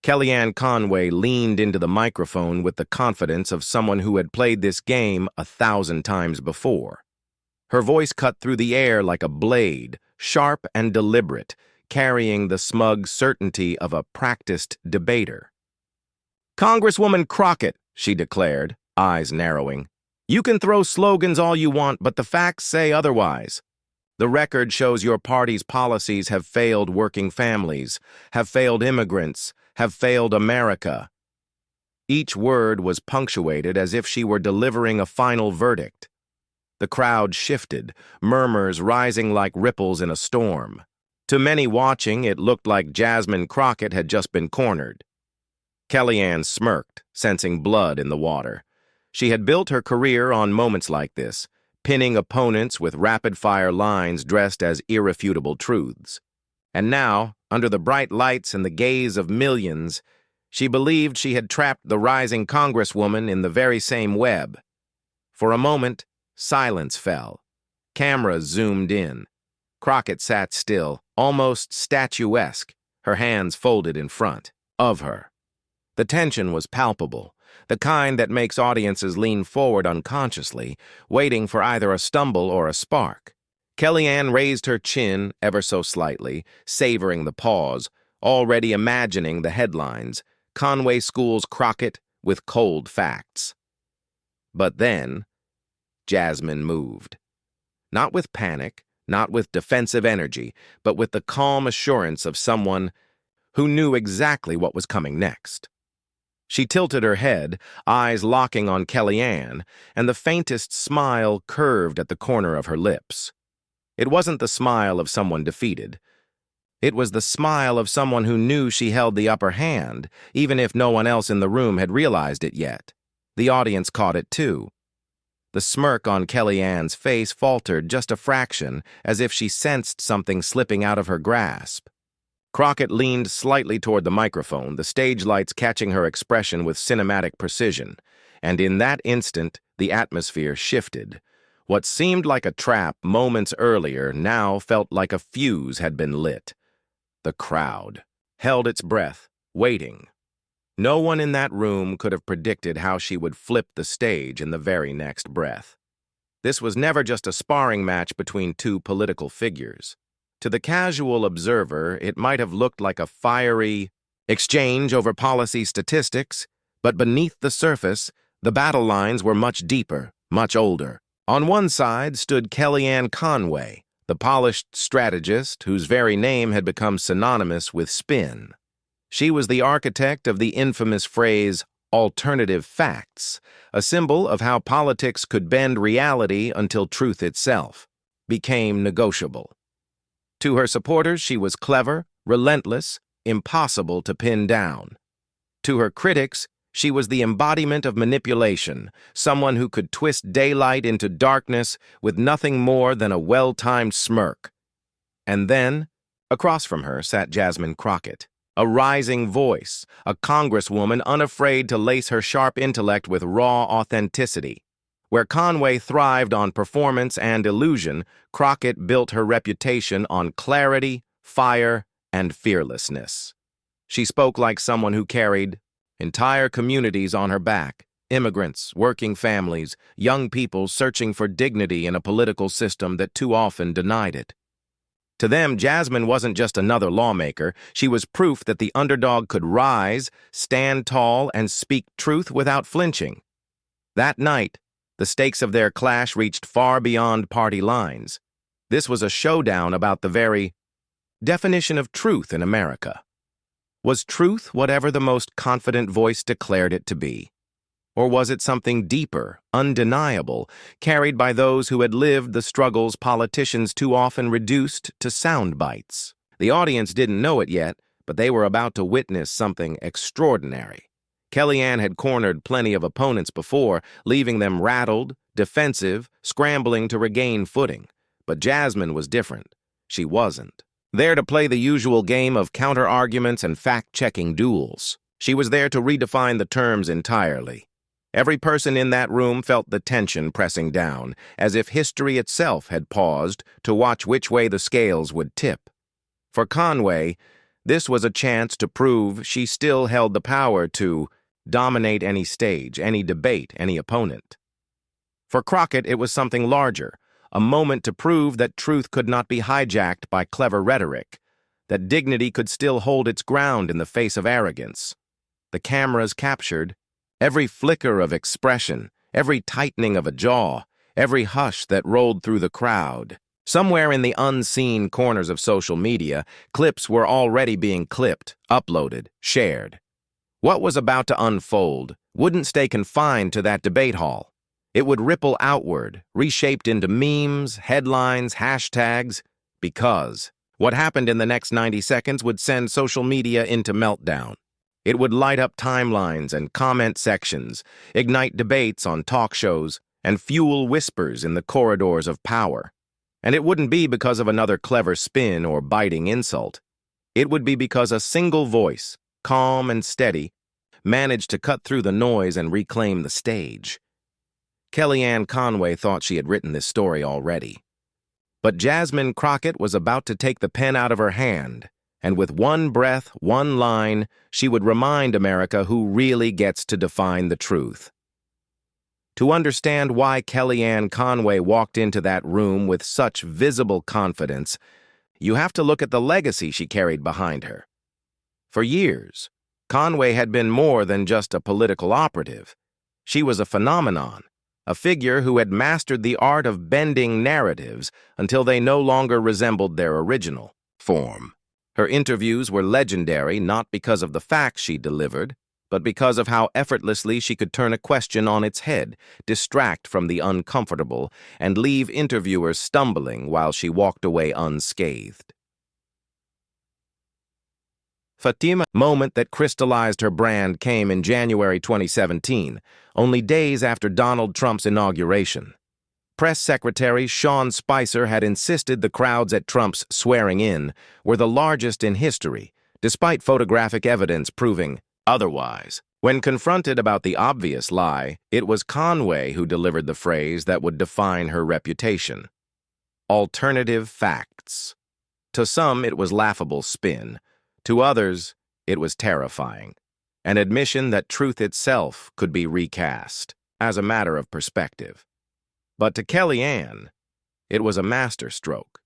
Kellyanne Conway leaned into the microphone with the confidence of someone who had played this game 1,000 times before. Her voice cut through the air like a blade, sharp and deliberate, carrying the smug certainty of a practiced debater. "Congresswoman Crockett," she declared, eyes narrowing, "you can throw slogans all you want, but the facts say otherwise. The record shows your party's policies have failed working families, have failed immigrants, have failed America." Each word was punctuated as if she were delivering a final verdict. The crowd shifted, murmurs rising like ripples in a storm. To many watching, it looked like Jasmine Crockett had just been cornered. Kellyanne smirked, sensing blood in the water. She had built her career on moments like this, pinning opponents with rapid-fire lines dressed as irrefutable truths. And now, under the bright lights and the gaze of millions, she believed she had trapped the rising congresswoman in the very same web. For a moment, silence fell. Cameras zoomed in. Crockett sat still, almost statuesque, her hands folded in front of her. The tension was palpable, the kind that makes audiences lean forward unconsciously, waiting for either a stumble or a spark. Kellyanne raised her chin ever so slightly, savoring the pause, already imagining the headlines: "Conway schools Crockett with cold facts." But then, Jasmine moved. Not with panic, not with defensive energy, but with the calm assurance of someone who knew exactly what was coming next. She tilted her head, eyes locking on Kellyanne, and the faintest smile curved at the corner of her lips. It wasn't the smile of someone defeated. It was the smile of someone who knew she held the upper hand, even if no one else in the room had realized it yet. The audience caught it too. The smirk on Kellyanne's face faltered just a fraction, as if she sensed something slipping out of her grasp. Crockett leaned slightly toward the microphone, the stage lights catching her expression with cinematic precision, and in that instant, the atmosphere shifted. What seemed like a trap moments earlier now felt like a fuse had been lit. The crowd held its breath, waiting. No one in that room could have predicted how she would flip the stage in the very next breath. This was never just a sparring match between two political figures. To the casual observer, it might have looked like a fiery exchange over policy statistics, but beneath the surface, the battle lines were much deeper, much older. On one side stood Kellyanne Conway, the polished strategist whose very name had become synonymous with spin. She was the architect of the infamous phrase, "alternative facts," a symbol of how politics could bend reality until truth itself became negotiable. To her supporters, she was clever, relentless, impossible to pin down. To her critics, she was the embodiment of manipulation, someone who could twist daylight into darkness with nothing more than a well-timed smirk. And then, across from her sat Jasmine Crockett, a rising voice, a congresswoman unafraid to lace her sharp intellect with raw authenticity. Where Conway thrived on performance and illusion, Crockett built her reputation on clarity, fire, and fearlessness. She spoke like someone who carried entire communities on her back, immigrants, working families, young people searching for dignity in a political system that too often denied it. To them, Jasmine wasn't just another lawmaker. She was proof that the underdog could rise, stand tall, and speak truth without flinching. That night, the stakes of their clash reached far beyond party lines. This was a showdown about the very definition of truth in America. Was truth whatever the most confident voice declared it to be? Or was it something deeper, undeniable, carried by those who had lived the struggles politicians too often reduced to sound bites? The audience didn't know it yet, but they were about to witness something extraordinary. Kellyanne had cornered plenty of opponents before, leaving them rattled, defensive, scrambling to regain footing. But Jasmine was different. She wasn't there to play the usual game of counter-arguments and fact-checking duels. She was there to redefine the terms entirely. Every person in that room felt the tension pressing down, as if history itself had paused to watch which way the scales would tip. For Conway, This was a chance to prove she still held the power to dominate any stage, any debate, any opponent. For Crockett, it was something larger, a moment to prove that truth could not be hijacked by clever rhetoric, that dignity could still hold its ground in the face of arrogance. The cameras captured every flicker of expression, every tightening of a jaw, every hush that rolled through the crowd. Somewhere in the unseen corners of social media, clips were already being clipped, uploaded, shared. What was about to unfold wouldn't stay confined to that debate hall. It would ripple outward, reshaped into memes, headlines, hashtags, because what happened in the next 90 seconds would send social media into meltdown. It would light up timelines and comment sections, ignite debates on talk shows, and fuel whispers in the corridors of power. And it wouldn't be because of another clever spin or biting insult. It would be because a single voice, calm and steady, managed to cut through the noise and reclaim the stage. Kellyanne Conway thought she had written this story already. But Jasmine Crockett was about to take the pen out of her hand, and with one breath, one line, she would remind America who really gets to define the truth. To understand why Kellyanne Conway walked into that room with such visible confidence, you have to look at the legacy she carried behind her. For years, Conway had been more than just a political operative. She was a phenomenon, a figure who had mastered the art of bending narratives until they no longer resembled their original form. Her interviews were legendary not because of the facts she delivered, but because of how effortlessly she could turn a question on its head, distract from the uncomfortable, and leave interviewers stumbling while she walked away unscathed. Fatima's moment that crystallized her brand came in January 2017, only days after Donald Trump's inauguration. Press Secretary Sean Spicer had insisted the crowds at Trump's swearing-in were the largest in history, despite photographic evidence proving otherwise. When confronted about the obvious lie, it was Conway who delivered the phrase that would define her reputation. Alternative facts. To some, it was laughable spin. To others, it was terrifying. An admission that truth itself could be recast, as a matter of perspective. But to Kellyanne, it was a masterstroke.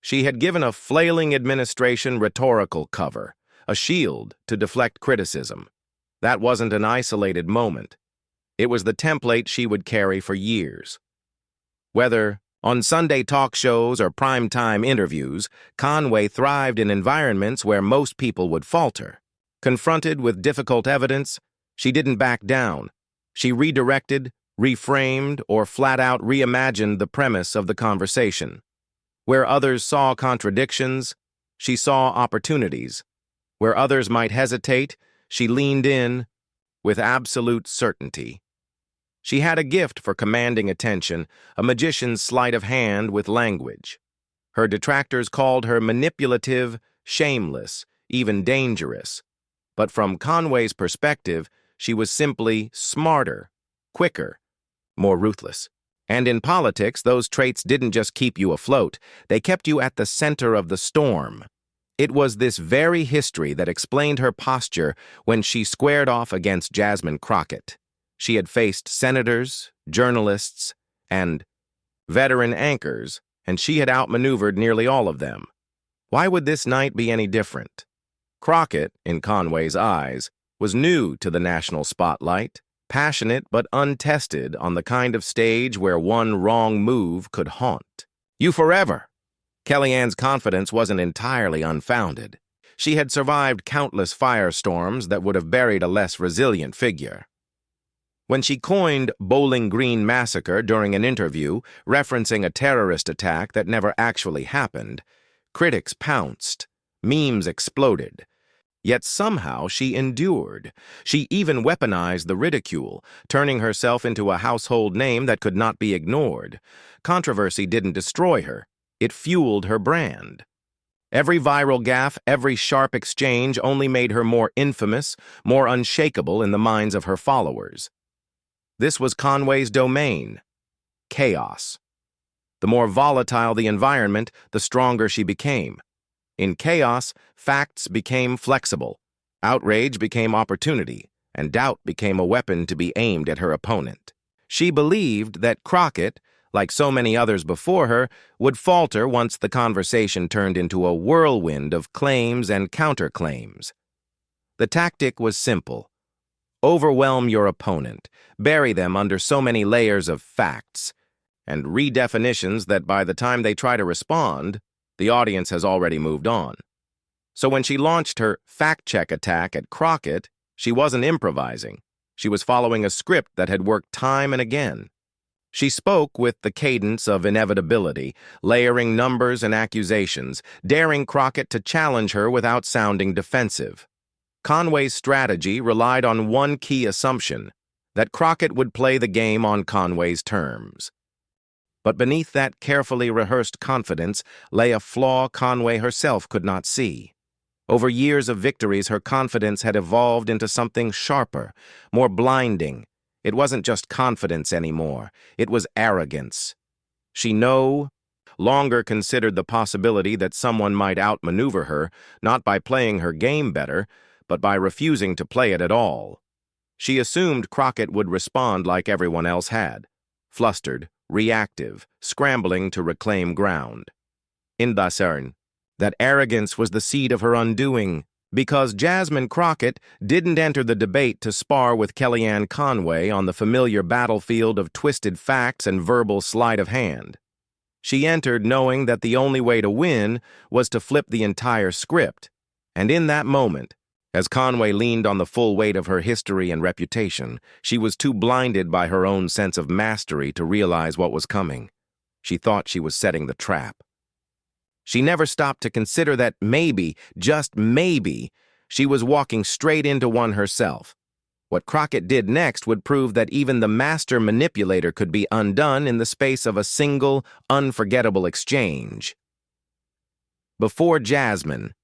She had given a flailing administration rhetorical cover, a shield to deflect criticism. That wasn't an isolated moment. It was the template she would carry for years. Whether on Sunday talk shows or primetime interviews, Conway thrived in environments where most people would falter. Confronted with difficult evidence, she didn't back down. She redirected, reframed, or flat-out reimagined the premise of the conversation. Where others saw contradictions, she saw opportunities. Where others might hesitate, she leaned in with absolute certainty. She had a gift for commanding attention, a magician's sleight of hand with language. Her detractors called her manipulative, shameless, even dangerous. But from Conway's perspective, she was simply smarter, quicker, more ruthless. And in politics, those traits didn't just keep you afloat, they kept you at the center of the storm. It was this very history that explained her posture when she squared off against Jasmine Crockett. She had faced senators, journalists, and veteran anchors, and she had outmaneuvered nearly all of them. Why would this night be any different? Crockett, in Conway's eyes, was new to the national spotlight, passionate but untested on the kind of stage where one wrong move could haunt you forever. Kellyanne's confidence wasn't entirely unfounded. She had survived countless firestorms that would have buried a less resilient figure. When she coined Bowling Green Massacre during an interview, referencing a terrorist attack that never actually happened, critics pounced, memes exploded. Yet somehow she endured. She even weaponized the ridicule, turning herself into a household name that could not be ignored. Controversy didn't destroy her. It fueled her brand. Every viral gaffe, every sharp exchange only made her more infamous, more unshakable in the minds of her followers. This was Conway's domain, chaos. The more volatile the environment, the stronger she became. In chaos, facts became flexible, outrage became opportunity, and doubt became a weapon to be aimed at her opponent. She believed that Crockett, like so many others before her, would falter once the conversation turned into a whirlwind of claims and counterclaims. The tactic was simple. Overwhelm your opponent, bury them under so many layers of facts and redefinitions that by the time they try to respond, the audience has already moved on. So when she launched her fact-check attack at Crockett, she wasn't improvising. She was following a script that had worked time and again. She spoke with the cadence of inevitability, layering numbers and accusations, daring Crockett to challenge her without sounding defensive. Conway's strategy relied on one key assumption, that Crockett would play the game on Conway's terms. But beneath that carefully rehearsed confidence lay a flaw Conway herself could not see. Over years of victories, her confidence had evolved into something sharper, more blinding. It wasn't just confidence anymore. It was arrogance. She no longer considered the possibility that someone might outmaneuver her, not by playing her game better, but by refusing to play it at all. She assumed Crockett would respond like everyone else had, flustered, reactive, scrambling to reclaim ground. In that arrogance was the seed of her undoing, because Jasmine Crockett didn't enter the debate to spar with Kellyanne Conway on the familiar battlefield of twisted facts and verbal sleight of hand. She entered knowing that the only way to win was to flip the entire script, and in that moment, as Conway leaned on the full weight of her history and reputation, she was too blinded by her own sense of mastery to realize what was coming. She thought she was setting the trap. She never stopped to consider that maybe, just maybe, she was walking straight into one herself. What Crockett did next would prove that even the master manipulator could be undone in the space of a single, unforgettable exchange. Before Jasmine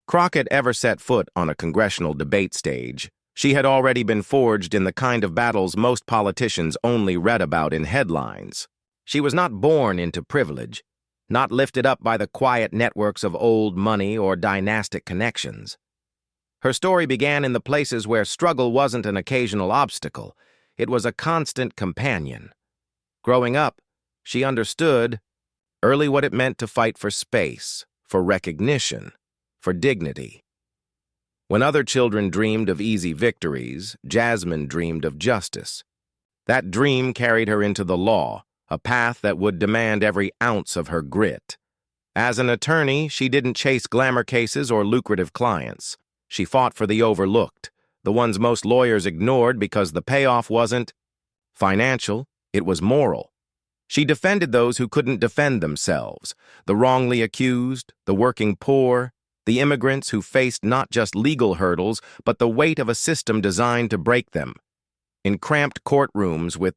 Crockett ever set foot on a congressional debate stage, she had already been forged in the kind of battles most politicians only read about in headlines. She was not born into privilege, not lifted up by the quiet networks of old money or dynastic connections. Her story began in the places where struggle wasn't an occasional obstacle, it was a constant companion. Growing up, she understood early what it meant to fight for space, for recognition, for dignity. When other children dreamed of easy victories, Jasmine dreamed of justice. That dream carried her into the law, a path that would demand every ounce of her grit. As an attorney, she didn't chase glamour cases or lucrative clients. She fought for the overlooked, the ones most lawyers ignored because the payoff wasn't financial, it was moral. She defended those who couldn't defend themselves, the wrongly accused, the working poor, the immigrants who faced not just legal hurdles, but the weight of a system designed to break them. In cramped courtrooms with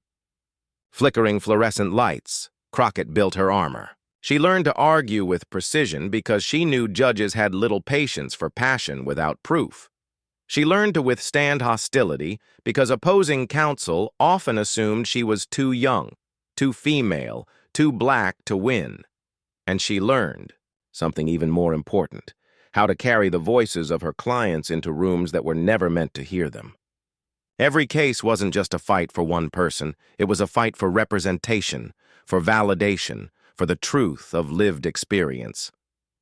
flickering fluorescent lights, Crockett built her armor. She learned to argue with precision because she knew judges had little patience for passion without proof. She learned to withstand hostility because opposing counsel often assumed she was too young, too female, too black to win. And she learned something even more important, how to carry the voices of her clients into rooms that were never meant to hear them. Every case wasn't just a fight for one person, it was a fight for representation, for validation, for the truth of lived experience.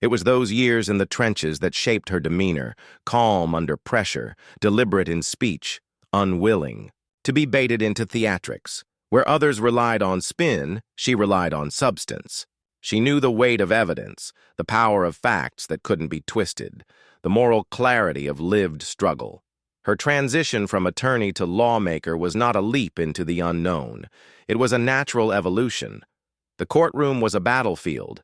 It was those years in the trenches that shaped her demeanor, calm under pressure, deliberate in speech, unwilling to be baited into theatrics. Where others relied on spin, she relied on substance. She knew the weight of evidence, the power of facts that couldn't be twisted, the moral clarity of lived struggle. Her transition from attorney to lawmaker was not a leap into the unknown. It was a natural evolution. The courtroom was a battlefield,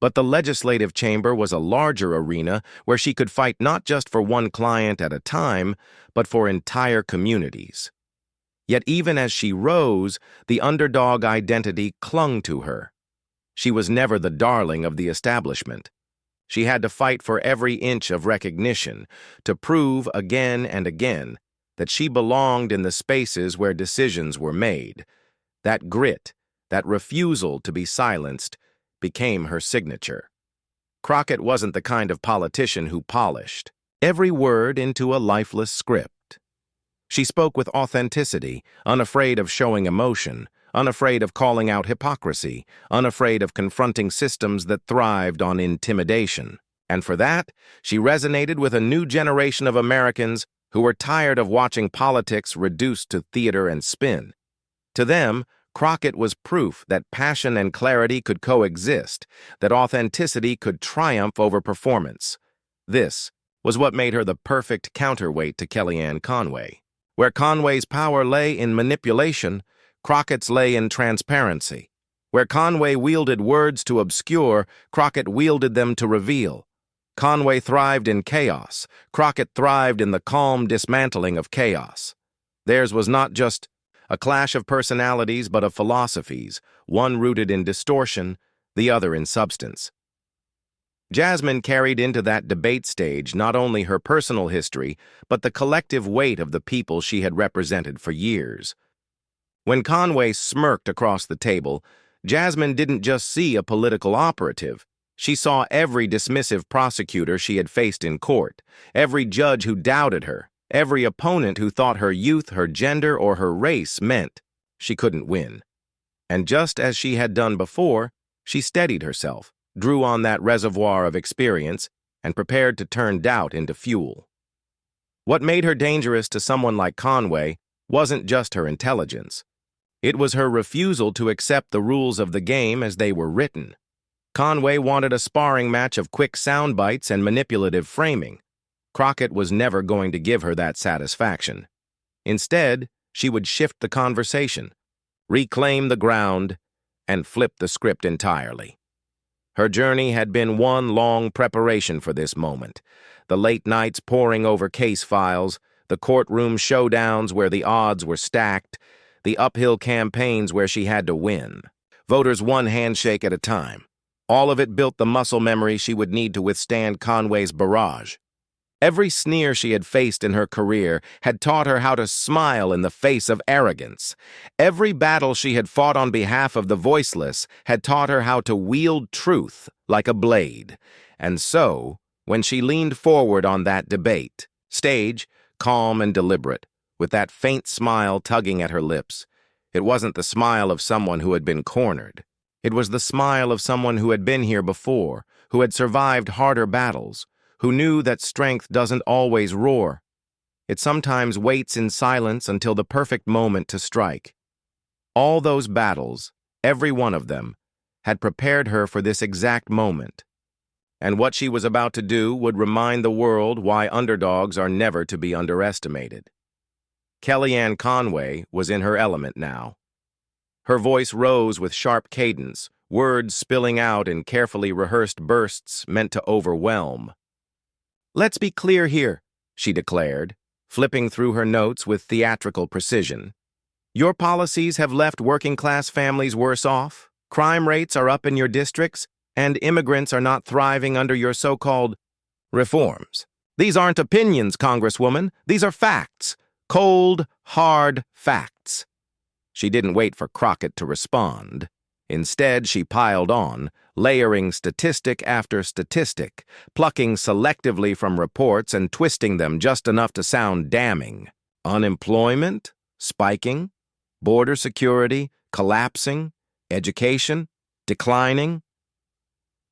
but the legislative chamber was a larger arena where she could fight not just for one client at a time, but for entire communities. Yet even as she rose, the underdog identity clung to her. She was never the darling of the establishment. She had to fight for every inch of recognition, to prove again and again that she belonged in the spaces where decisions were made. That grit, that refusal to be silenced, became her signature. Crockett wasn't the kind of politician who polished every word into a lifeless script. She spoke with authenticity, unafraid of showing emotion, unafraid of calling out hypocrisy, unafraid of confronting systems that thrived on intimidation. And for that, she resonated with a new generation of Americans who were tired of watching politics reduced to theater and spin. To them, Crockett was proof that passion and clarity could coexist, that authenticity could triumph over performance. This was what made her the perfect counterweight to Kellyanne Conway. Where Conway's power lay in manipulation, Crockett's lay in transparency. Where Conway wielded words to obscure, Crockett wielded them to reveal. Conway thrived in chaos. Crockett thrived in the calm dismantling of chaos. Theirs was not just a clash of personalities, but of philosophies, one rooted in distortion, the other in substance. Jasmine carried into that debate stage not only her personal history, but the collective weight of the people she had represented for years. When Conway smirked across the table, Jasmine didn't just see a political operative. She saw every dismissive prosecutor she had faced in court, every judge who doubted her, every opponent who thought her youth, her gender, or her race meant she couldn't win. And just as she had done before, she steadied herself, drew on that reservoir of experience, and prepared to turn doubt into fuel. What made her dangerous to someone like Conway wasn't just her intelligence. It was her refusal to accept the rules of the game as they were written. Conway wanted a sparring match of quick sound bites and manipulative framing. Crockett was never going to give her that satisfaction. Instead, she would shift the conversation, reclaim the ground, and flip the script entirely. Her journey had been one long preparation for this moment. The late nights poring over case files, the courtroom showdowns where the odds were stacked, the uphill campaigns where she had to win. Voters one handshake at a time. All of it built the muscle memory she would need to withstand Conway's barrage. Every sneer she had faced in her career had taught her how to smile in the face of arrogance. Every battle she had fought on behalf of the voiceless had taught her how to wield truth like a blade. And so, when she leaned forward on that debate stage, calm and deliberate, with that faint smile tugging at her lips, it wasn't the smile of someone who had been cornered. It was the smile of someone who had been here before, who had survived harder battles, who knew that strength doesn't always roar. It sometimes waits in silence until the perfect moment to strike. All those battles, every one of them, had prepared her for this exact moment. And what she was about to do would remind the world why underdogs are never to be underestimated. Kellyanne Conway was in her element now. Her voice rose with sharp cadence, words spilling out in carefully rehearsed bursts meant to overwhelm. "Let's be clear here," she declared, flipping through her notes with theatrical precision. "Your policies have left working-class families worse off, crime rates are up in your districts, and immigrants are not thriving under your so-called reforms. These aren't opinions, Congresswoman. These are facts. Cold, hard facts." She didn't wait for Crockett to respond. Instead, she piled on, layering statistic after statistic, plucking selectively from reports and twisting them just enough to sound damning. Unemployment, spiking, border security, collapsing, education, declining.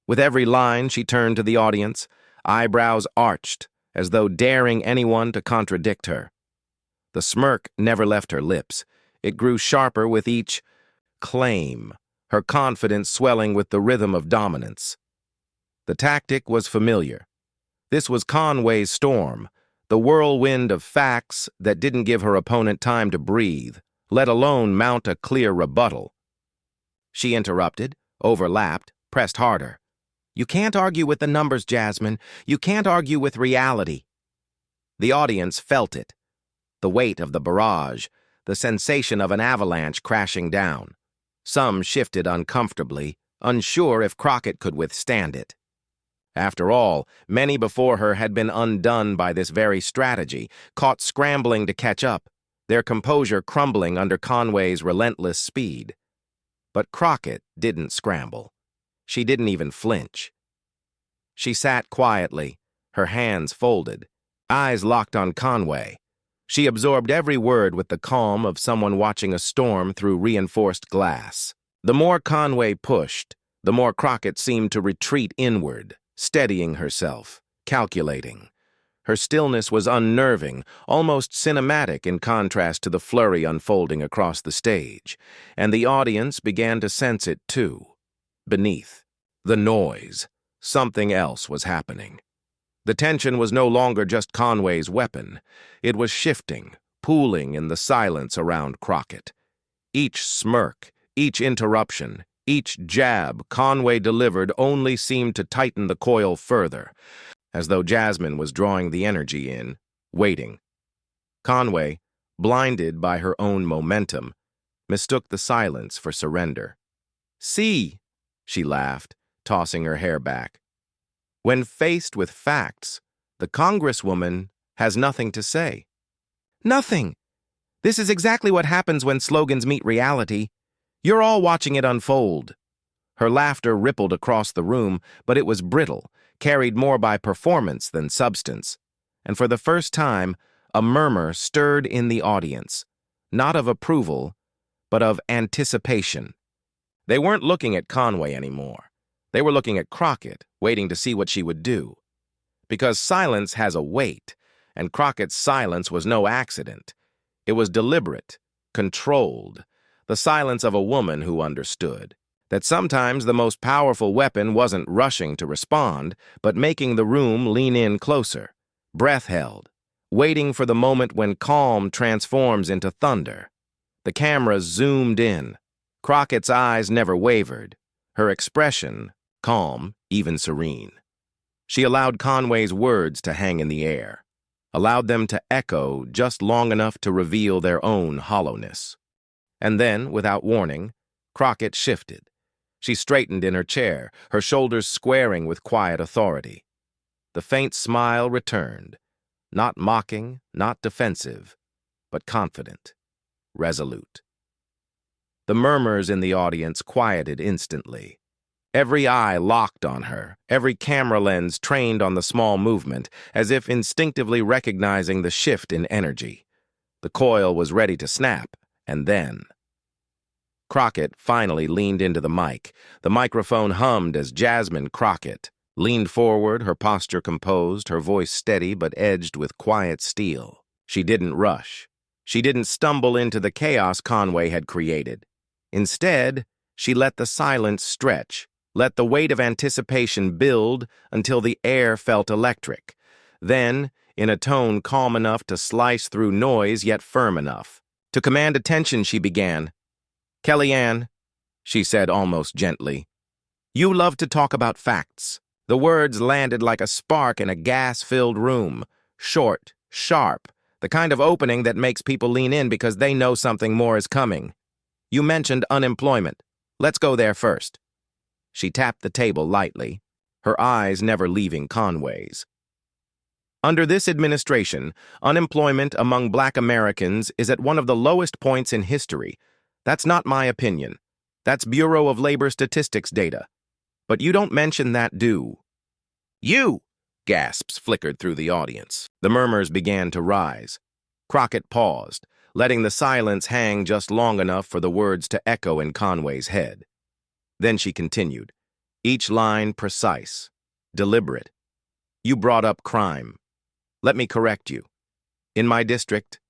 With every line, she turned to the audience, eyebrows arched, as though daring anyone to contradict her. The smirk never left her lips. It grew sharper with each claim, her confidence swelling with the rhythm of dominance. The tactic was familiar. This was Conway's storm, the whirlwind of facts that didn't give her opponent time to breathe, let alone mount a clear rebuttal. She interrupted, overlapped, pressed harder. "You can't argue with the numbers, Jasmine. You can't argue with reality." The audience felt it. The weight of the barrage, the sensation of an avalanche crashing down. Some shifted uncomfortably, unsure if Crockett could withstand it. After all, many before her had been undone by this very strategy, caught scrambling to catch up, their composure crumbling under Conway's relentless speed. But Crockett didn't scramble. She didn't even flinch. She sat quietly, her hands folded, eyes locked on Conway. She absorbed every word with the calm of someone watching a storm through reinforced glass. The more Conway pushed, the more Crockett seemed to retreat inward, steadying herself, calculating. Her stillness was unnerving, almost cinematic in contrast to the flurry unfolding across the stage, and the audience began to sense it too. Beneath the noise, something else was happening. The tension was no longer just Conway's weapon. It was shifting, pooling in the silence around Crockett. Each smirk, each interruption, each jab Conway delivered only seemed to tighten the coil further, as though Jasmine was drawing the energy in, waiting. Conway, blinded by her own momentum, mistook the silence for surrender. "See," she laughed, tossing her hair back. When faced with facts, the Congresswoman has nothing to say. Nothing. This is exactly what happens when slogans meet reality. You're all watching it unfold. Her laughter rippled across the room, but it was brittle, carried more by performance than substance. And for the first time, a murmur stirred in the audience, not of approval, but of anticipation. They weren't looking at Conway anymore. They were looking at Crockett, waiting to see what she would do. Because silence has a weight, and Crockett's silence was no accident. It was deliberate, controlled, the silence of a woman who understood that sometimes the most powerful weapon wasn't rushing to respond, but making the room lean in closer, breath held, waiting for the moment when calm transforms into thunder. The camera zoomed in. Crockett's eyes never wavered, her expression calm, even serene. She allowed Conway's words to hang in the air, allowed them to echo just long enough to reveal their own hollowness. And then, without warning, Crockett shifted. She straightened in her chair, her shoulders squaring with quiet authority. The faint smile returned, not mocking, not defensive, but confident, resolute. The murmurs in the audience quieted instantly. Every eye locked on her, every camera lens trained on the small movement, as if instinctively recognizing the shift in energy. The coil was ready to snap, and then Crockett finally leaned into the mic. The microphone hummed as Jasmine Crockett leaned forward, her posture composed, her voice steady but edged with quiet steel. She didn't rush. She didn't stumble into the chaos Conway had created. Instead, she let the silence stretch, let the weight of anticipation build until the air felt electric. Then, in a tone calm enough to slice through noise yet firm enough to command attention, she began. "Kellyanne," she said almost gently, "you love to talk about facts." The words landed like a spark in a gas-filled room, short, sharp, the kind of opening that makes people lean in because they know something more is coming. "You mentioned unemployment. Let's go there first." She tapped the table lightly, her eyes never leaving Conway's. Under this administration, unemployment among Black Americans is at one of the lowest points in history. That's not my opinion. That's Bureau of Labor Statistics data. But you don't mention that, do you? Gasps flickered through the audience. The murmurs began to rise. Crockett paused, letting the silence hang just long enough for the words to echo in Conway's head. Then she continued, each line precise, deliberate. "You brought up crime. Let me correct you. In my district,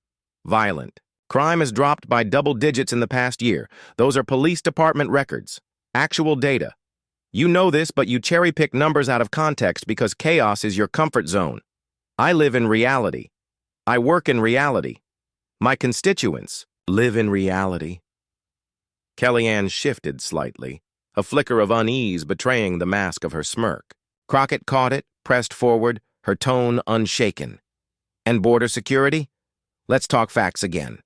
violent. Crime has dropped by double digits in the past year. Those are police department records, actual data. You know this, but you cherry-pick numbers out of context because chaos is your comfort zone. I live in reality. I work in reality. My constituents live in reality." Kellyanne shifted slightly, a flicker of unease betraying the mask of her smirk. Crockett caught it, pressed forward, her tone unshaken. "And border security? Let's talk facts again.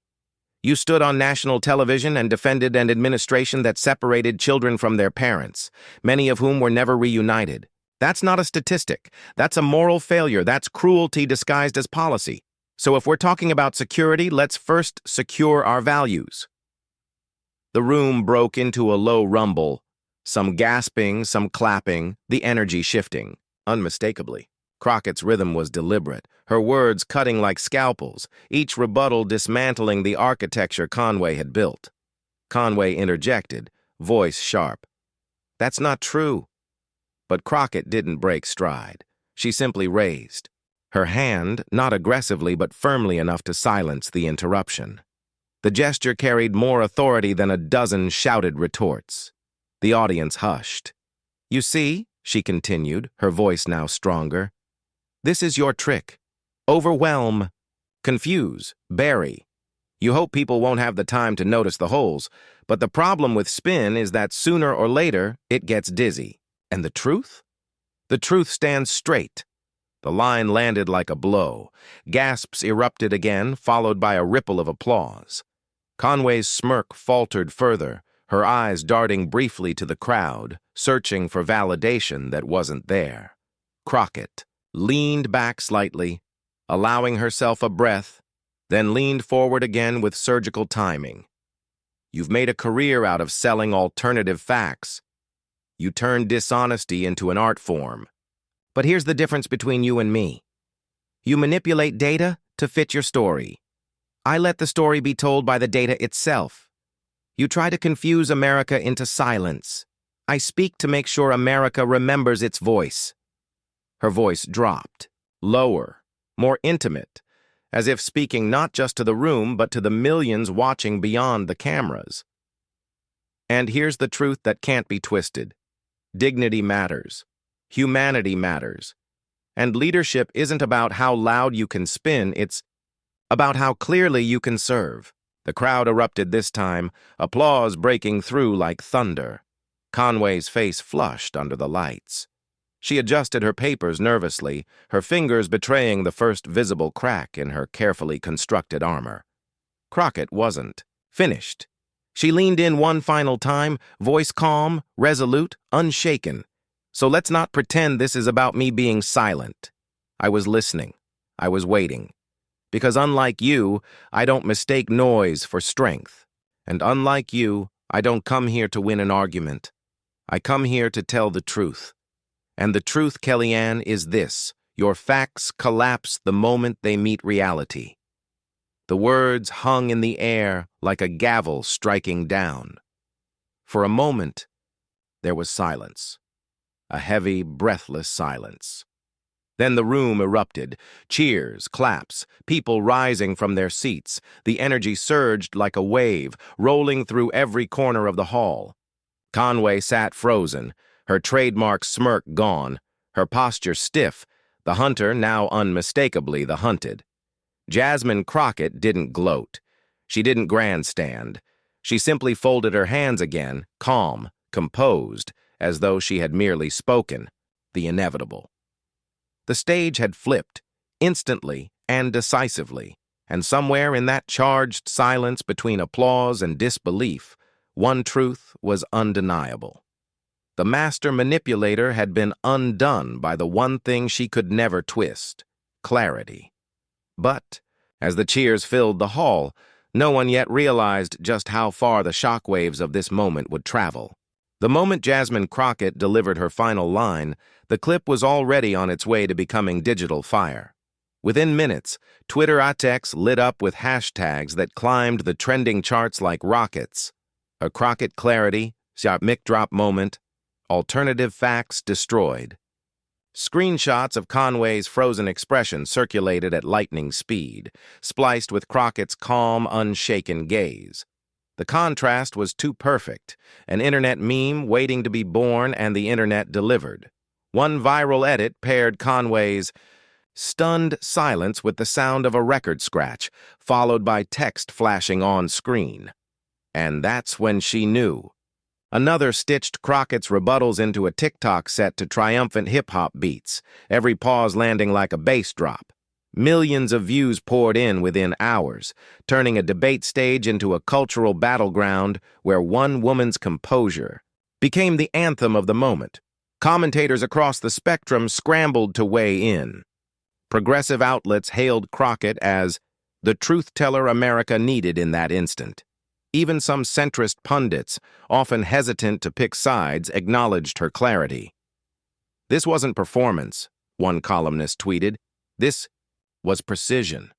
You stood on national television and defended an administration that separated children from their parents, many of whom were never reunited. That's not a statistic. That's a moral failure. That's cruelty disguised as policy. So if we're talking about security, let's first secure our values." The room broke into a low rumble, some gasping, some clapping, the energy shifting. unmistakably. Crockett's rhythm was deliberate, her words cutting like scalpels, each rebuttal dismantling the architecture Conway had built. Conway interjected, voice sharp. "That's not true." But Crockett didn't break stride. She simply raised her hand, not aggressively but firmly enough to silence the interruption. The gesture carried more authority than a dozen shouted retorts. The audience hushed. "You see," she continued, her voice now stronger, "this is your trick. Overwhelm, confuse, bury. You hope people won't have the time to notice the holes, but the problem with spin is that sooner or later it gets dizzy. And the truth? The truth stands straight." The line landed like a blow. Gasps erupted again, followed by a ripple of applause. Conway's smirk faltered further, her eyes darting briefly to the crowd, searching for validation that wasn't there. Crockett leaned back slightly, allowing herself a breath, then leaned forward again with surgical timing. "You've made a career out of selling alternative facts. You turned dishonesty into an art form. But here's the difference between you and me. You manipulate data to fit your story. I let the story be told by the data itself. You try to confuse America into silence. I speak to make sure America remembers its voice." Her voice dropped, lower, more intimate, as if speaking not just to the room but to the millions watching beyond the cameras. "And here's the truth that can't be twisted. Dignity matters. Humanity matters. And leadership isn't about how loud you can spin, it's about how clearly you can serve." The crowd erupted this time, applause breaking through like thunder. Conway's face flushed under the lights. She adjusted her papers nervously, her fingers betraying the first visible crack in her carefully constructed armor. Crockett wasn't finished. She leaned in one final time, voice calm, resolute, unshaken. "So let's not pretend this is about me being silent. I was listening. I was waiting. Because unlike you, I don't mistake noise for strength. And unlike you, I don't come here to win an argument. I come here to tell the truth. And the truth, Kellyanne, is this: your facts collapse the moment they meet reality." The words hung in the air like a gavel striking down. For a moment, there was silence. A heavy, breathless silence. Then the room erupted. Cheers, claps, people rising from their seats. The energy surged like a wave, rolling through every corner of the hall. Conway sat frozen, her trademark smirk gone, her posture stiff, the hunter now unmistakably the hunted. Jasmine Crockett didn't gloat. She didn't grandstand. She simply folded her hands again, calm, composed, as though she had merely spoken the inevitable. The stage had flipped, instantly and decisively, and somewhere in that charged silence between applause and disbelief, one truth was undeniable. The master manipulator had been undone by the one thing she could never twist: clarity. But, as the cheers filled the hall, no one yet realized just how far the shockwaves of this moment would travel. The moment Jasmine Crockett delivered her final line, the clip was already on its way to becoming digital fire. Within minutes, Twitter ATEX lit up with hashtags that climbed the trending charts like rockets. A Crockett clarity, mic drop moment, alternative facts destroyed. Screenshots of Conway's frozen expression circulated at lightning speed, spliced with Crockett's calm, unshaken gaze. The contrast was too perfect, an internet meme waiting to be born and the internet delivered. One viral edit paired Conway's stunned silence with the sound of a record scratch, followed by text flashing on screen. And that's when she knew. Another stitched Crockett's rebuttals into a TikTok set to triumphant hip-hop beats, every pause landing like a bass drop. Millions of views poured in within hours, turning a debate stage into a cultural battleground where one woman's composure became the anthem of the moment. Commentators across the spectrum scrambled to weigh in. Progressive outlets hailed Crockett as the truth-teller America needed in that instant. Even some centrist pundits, often hesitant to pick sides, acknowledged her clarity. This wasn't performance, one columnist tweeted. This was precision.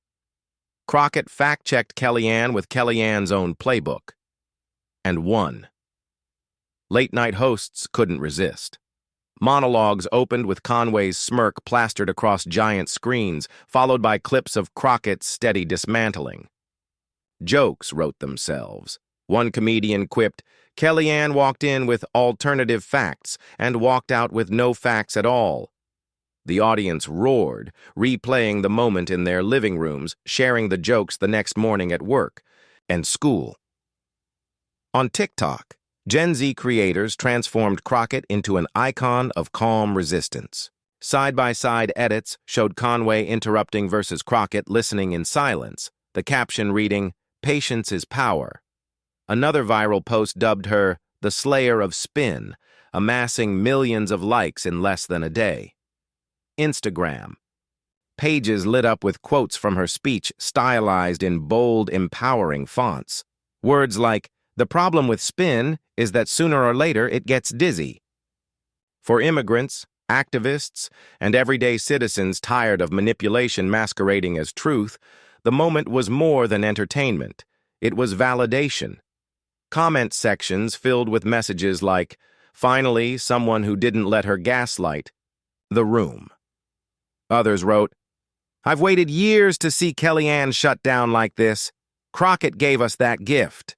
Crockett fact-checked Kellyanne with Kellyanne's own playbook. And won. Late-night hosts couldn't resist. Monologues opened with Conway's smirk plastered across giant screens, followed by clips of Crockett's steady dismantling. Jokes wrote themselves. One comedian quipped, "Kellyanne walked in with alternative facts and walked out with no facts at all." The audience roared, replaying the moment in their living rooms, sharing the jokes the next morning at work and school. On TikTok, Gen Z creators transformed Crockett into an icon of calm resistance. Side-by-side edits showed Conway interrupting versus Crockett listening in silence, the caption reading, "Patience is power." Another viral post dubbed her the Slayer of Spin, amassing millions of likes in less than a day. Instagram. Pages lit up with quotes from her speech stylized in bold, empowering fonts. Words like, "The problem with spin is that sooner or later it gets dizzy." For immigrants, activists, and everyday citizens tired of manipulation masquerading as truth, the moment was more than entertainment. It was validation. Comment sections filled with messages like, "Finally, someone who didn't let her gaslight the room." Others wrote, "I've waited years to see Kellyanne shut down like this. Crockett gave us that gift."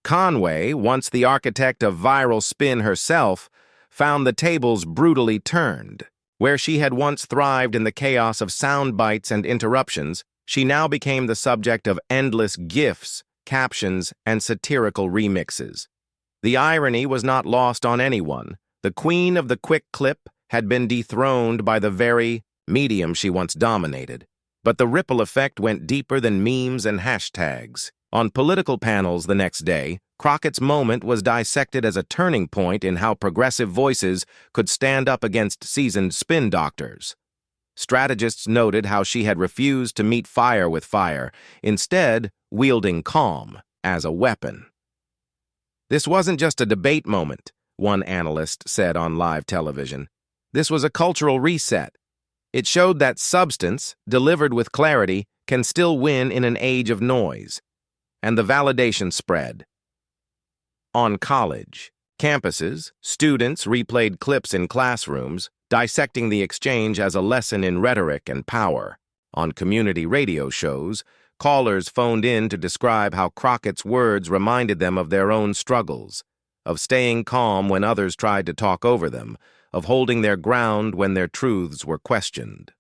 Conway, once the architect of viral spin herself, found the tables brutally turned. Where she had once thrived in the chaos of sound bites and interruptions, she now became the subject of endless GIFs, captions, and satirical remixes. The irony was not lost on anyone. The queen of the quick clip had been dethroned by the very medium she once dominated. But the ripple effect went deeper than memes and hashtags. On political panels the next day, Crockett's moment was dissected as a turning point in how progressive voices could stand up against seasoned spin doctors. Strategists noted how she had refused to meet fire with fire, instead wielding calm as a weapon. "This wasn't just a debate moment," one analyst said on live television. "This was a cultural reset. It showed that substance, delivered with clarity, can still win in an age of noise." And the validation spread. On college campuses, students replayed clips in classrooms, dissecting the exchange as a lesson in rhetoric and power. On community radio shows, callers phoned in to describe how Crockett's words reminded them of their own struggles, of staying calm when others tried to talk over them, of holding their ground when their truths were questioned.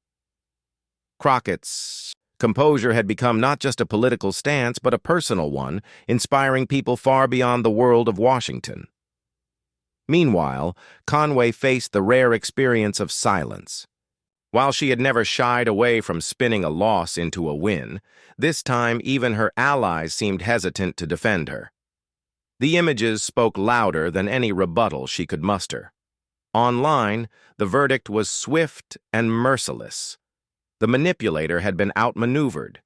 Crockett's composure had become not just a political stance, but a personal one, inspiring people far beyond the world of Washington. Meanwhile, Conway faced the rare experience of silence. While she had never shied away from spinning a loss into a win, this time even her allies seemed hesitant to defend her. The images spoke louder than any rebuttal she could muster. Online, the verdict was swift and merciless. The manipulator had been outmaneuvered,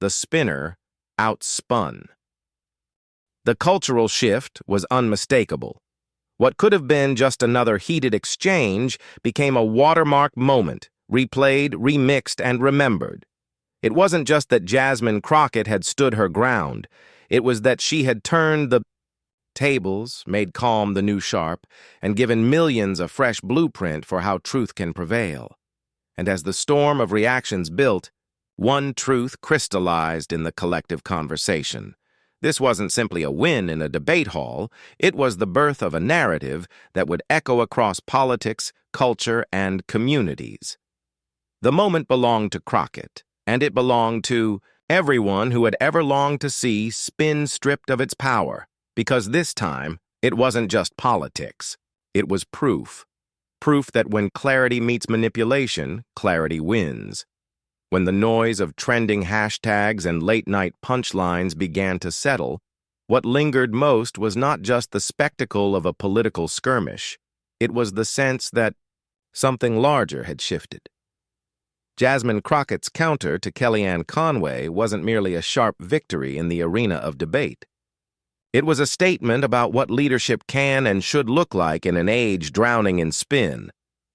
the spinner outspun. The cultural shift was unmistakable. What could have been just another heated exchange became a watermark moment, replayed, remixed, and remembered. It wasn't just that Jasmine Crockett had stood her ground. It was that she had turned the tables, made calm the new sharp, and given millions a fresh blueprint for how truth can prevail. And as the storm of reactions built, one truth crystallized in the collective conversation. This wasn't simply a win in a debate hall, it was the birth of a narrative that would echo across politics, culture, and communities. The moment belonged to Crockett, and it belonged to everyone who had ever longed to see spin stripped of its power, because this time it wasn't just politics, it was proof. Proof that when clarity meets manipulation, clarity wins. When the noise of trending hashtags and late-night punchlines began to settle, what lingered most was not just the spectacle of a political skirmish. It was the sense that something larger had shifted. Jasmine Crockett's counter to Kellyanne Conway wasn't merely a sharp victory in the arena of debate. It was a statement about what leadership can and should look like in an age drowning in spin.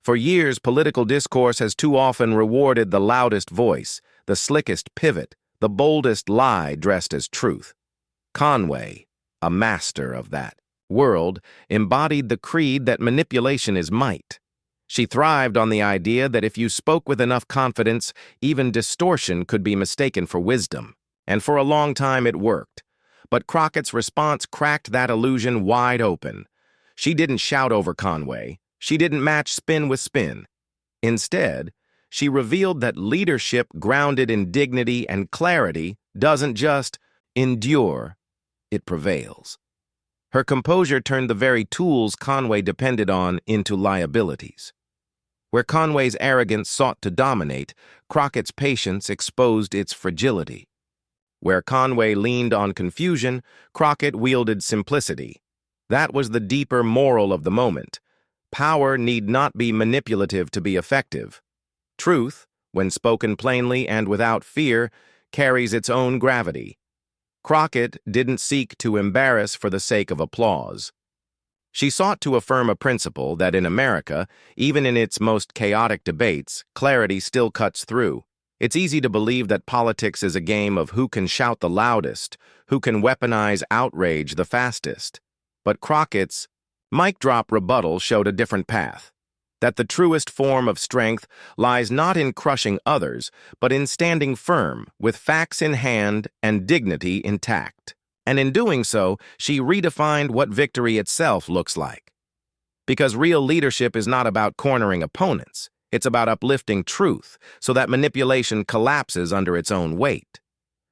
For years, political discourse has too often rewarded the loudest voice, the slickest pivot, the boldest lie dressed as truth. Conway, a master of that world, embodied the creed that manipulation is might. She thrived on the idea that if you spoke with enough confidence, even distortion could be mistaken for wisdom. And for a long time it worked. But Crockett's response cracked that illusion wide open. She didn't shout over Conway. She didn't match spin with spin. Instead, she revealed that leadership grounded in dignity and clarity doesn't just endure, it prevails. Her composure turned the very tools Conway depended on into liabilities. Where Conway's arrogance sought to dominate, Crockett's patience exposed its fragility. Where Conway leaned on confusion, Crockett wielded simplicity. That was the deeper moral of the moment. Power need not be manipulative to be effective. Truth, when spoken plainly and without fear, carries its own gravity. Crockett didn't seek to embarrass for the sake of applause. She sought to affirm a principle that in America, even in its most chaotic debates, clarity still cuts through. It's easy to believe that politics is a game of who can shout the loudest, who can weaponize outrage the fastest. But Crockett's mic drop rebuttal showed a different path. That the truest form of strength lies not in crushing others, but in standing firm, with facts in hand and dignity intact. And in doing so, she redefined what victory itself looks like. Because real leadership is not about cornering opponents. It's about uplifting truth so that manipulation collapses under its own weight.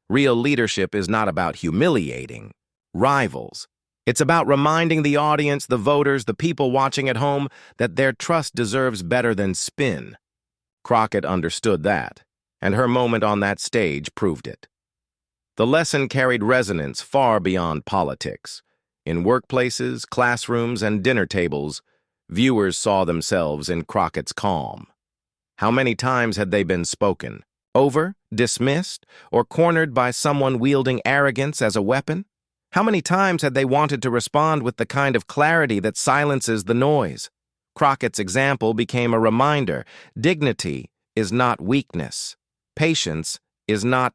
Real leadership is not about humiliating rivals. It's about reminding the audience, the voters, the people watching at home, that their trust deserves better than spin. Crockett understood that, and her moment on that stage proved it. The lesson carried resonance far beyond politics. In workplaces, classrooms, and dinner tables, viewers saw themselves in Crockett's calm. How many times had they been spoken? Over, dismissed, or cornered by someone wielding arrogance as a weapon? How many times had they wanted to respond with the kind of clarity that silences the noise? Crockett's example became a reminder. Dignity is not weakness. Patience is not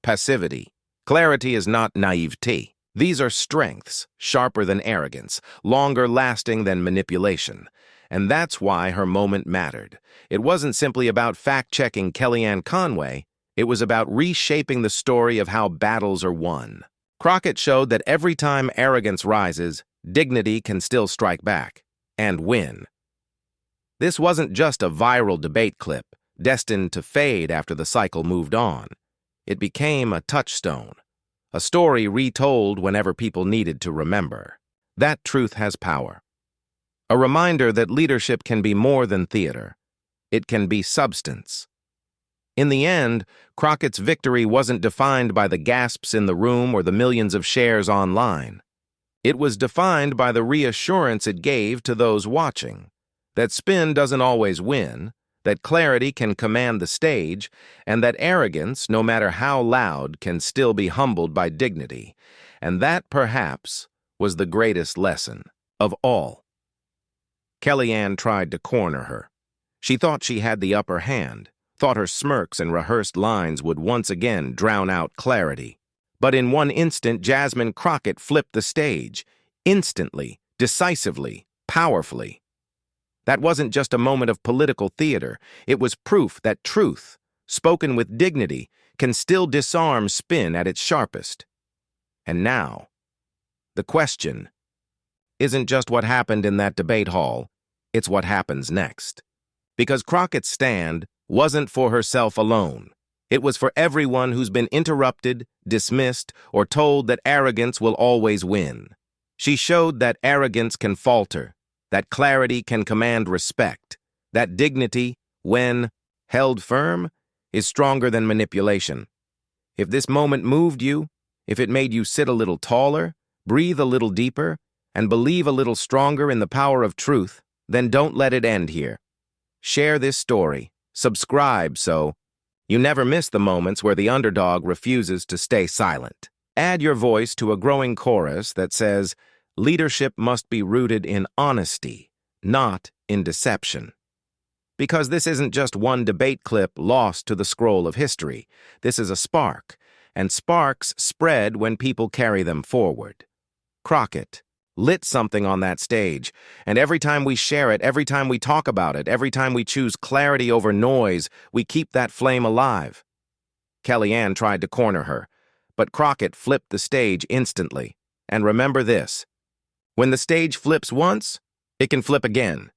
passivity. Clarity is not naivety. These are strengths, sharper than arrogance, longer lasting than manipulation. And that's why her moment mattered. It wasn't simply about fact-checking Kellyanne Conway. It was about reshaping the story of how battles are won. Crockett showed that every time arrogance rises, dignity can still strike back and win. This wasn't just a viral debate clip, destined to fade after the cycle moved on. It became a touchstone, a story retold whenever people needed to remember. That truth has power. A reminder that leadership can be more than theater. It can be substance. In the end, Crockett's victory wasn't defined by the gasps in the room or the millions of shares online. It was defined by the reassurance it gave to those watching, that spin doesn't always win, that clarity can command the stage, and that arrogance, no matter how loud, can still be humbled by dignity. And that, perhaps, was the greatest lesson of all. Kellyanne tried to corner her. She thought she had the upper hand, thought her smirks and rehearsed lines would once again drown out clarity. But in one instant, Jasmine Crockett flipped the stage, instantly, decisively, powerfully. That wasn't just a moment of political theater. It was proof that truth, spoken with dignity, can still disarm spin at its sharpest. And now, the question isn't just what happened in that debate hall, it's what happens next. Because Crockett's stand wasn't for herself alone. It was for everyone who's been interrupted, dismissed, or told that arrogance will always win. She showed that arrogance can falter, that clarity can command respect, that dignity, when held firm, is stronger than manipulation. If this moment moved you, if it made you sit a little taller, breathe a little deeper, and believe a little stronger in the power of truth, then don't let it end here. Share this story. Subscribe so you never miss the moments where the underdog refuses to stay silent. Add your voice to a growing chorus that says, leadership must be rooted in honesty, not in deception. Because this isn't just one debate clip lost to the scroll of history. This is a spark, and sparks spread when people carry them forward. Crockett lit something on that stage, and every time we share it, every time we talk about it, every time we choose clarity over noise, we keep that flame alive. Kellyanne tried to corner her, but Crockett flipped the stage instantly. And remember this: when the stage flips once, it can flip again.